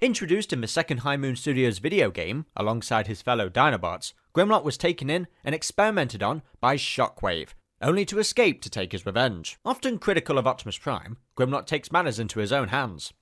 Introduced in the second High Moon Studios video game, alongside his fellow Dinobots, Grimlock was taken in and experimented on by Shockwave, only to escape to take his revenge. Often critical of Optimus Prime, Grimlock takes matters into his own hands.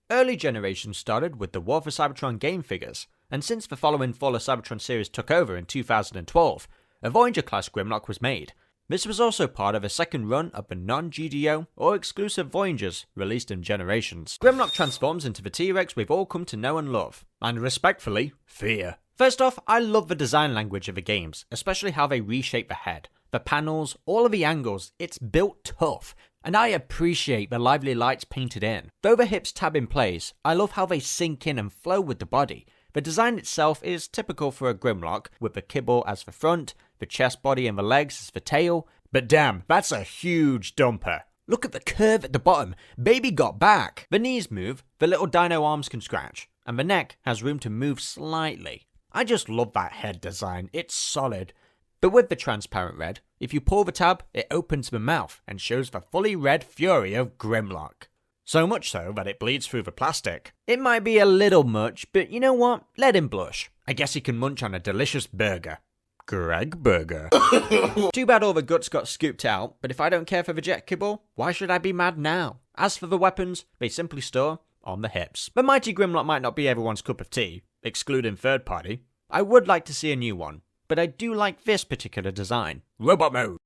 Early generations started with the War for Cybertron game figures, and since the following Fall of Cybertron series took over in 2012, a Voyager-class Grimlock was made. This was also part of a second run of the non-GDO or exclusive Voyagers released in Generations. Grimlock transforms into the T-Rex we've all come to know and love, and respectfully, fear. First off, I love the design language of the games, especially how they reshape the head. The panels, all of the angles, it's built tough, and I appreciate the lively lights painted in. Though the hips tab in place, I love how they sink in and flow with the body. The design itself is typical for a Grimlock, with the kibble as the front, the chest body and the legs as the tail, but damn, that's a huge dumper. Look at the curve at the bottom, baby got back. The knees move, the little dino arms can scratch, and the neck has room to move slightly. I just love that head design, it's solid. But with the transparent red, if you pull the tab, it opens the mouth and shows the fully red fury of Grimlock. So much so that it bleeds through the plastic. It might be a little much, but you know what? Let him blush. I guess he can munch on a delicious burger. Greg Burger. Too bad all the guts got scooped out, but if I don't care for the jet kibble, why should I be mad now? As for the weapons, they simply store on the hips. The mighty Grimlock might not be everyone's cup of tea, excluding third party. I would like to see a new one, but I do like this particular design. Robot mode.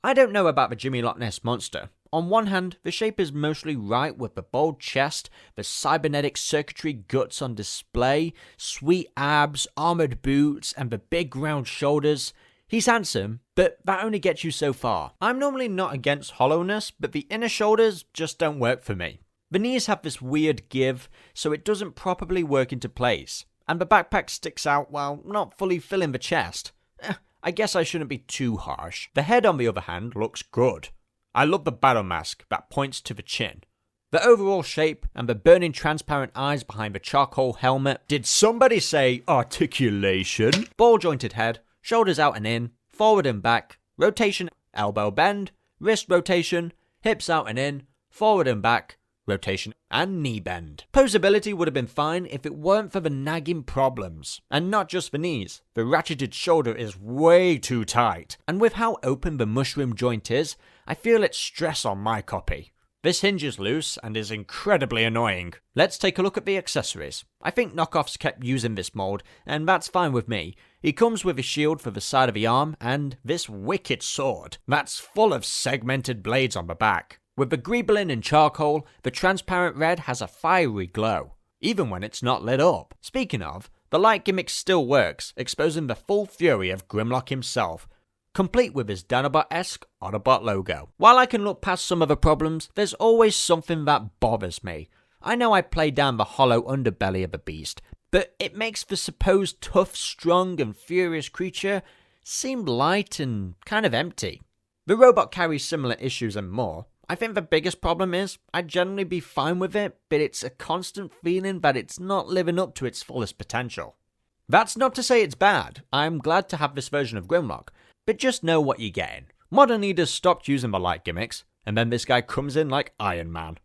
I don't know about the Jimmy Loch Ness monster. On one hand, the shape is mostly right with the bold chest, the cybernetic circuitry guts on display, sweet abs, armoured boots, and the big round shoulders. He's handsome, but that only gets you so far. I'm normally not against hollowness, but the inner shoulders just don't work for me. The knees have this weird give, so it doesn't properly work into place, and the backpack sticks out while not fully filling the chest. I guess I shouldn't be too harsh. The head, on the other hand, looks good. I love the battle mask that points to the chin. The overall shape and the burning transparent eyes behind the charcoal helmet. Did somebody say articulation? Ball jointed head, shoulders out and in, forward and back, rotation, elbow bend, wrist rotation, hips out and in, forward and back, rotation, and knee bend. Posability would have been fine if it weren't for the nagging problems. And not just the knees, the ratcheted shoulder is way too tight. And with how open the mushroom joint is, I feel it's stress on my copy. This hinge is loose and is incredibly annoying. Let's take a look at the accessories. I think knockoffs kept using this mold, and that's fine with me. He comes with a shield for the side of the arm, and this wicked sword that's full of segmented blades on the back. With the greebling in charcoal, the transparent red has a fiery glow, even when it's not lit up. Speaking of, the light gimmick still works, exposing the full fury of Grimlock himself, complete with his Dinobot-esque Autobot logo. While I can look past some of the problems, there's always something that bothers me. I know I play down the hollow underbelly of the beast, but it makes the supposed tough, strong and furious creature seem light and kind of empty. The robot carries similar issues and more. I think the biggest problem is, I'd generally be fine with it, but it's a constant feeling that it's not living up to its fullest potential. That's not to say it's bad. I'm glad to have this version of Grimlock, but just know what you're getting. Modern leaders stopped using the light gimmicks, and then this guy comes in like Iron Man.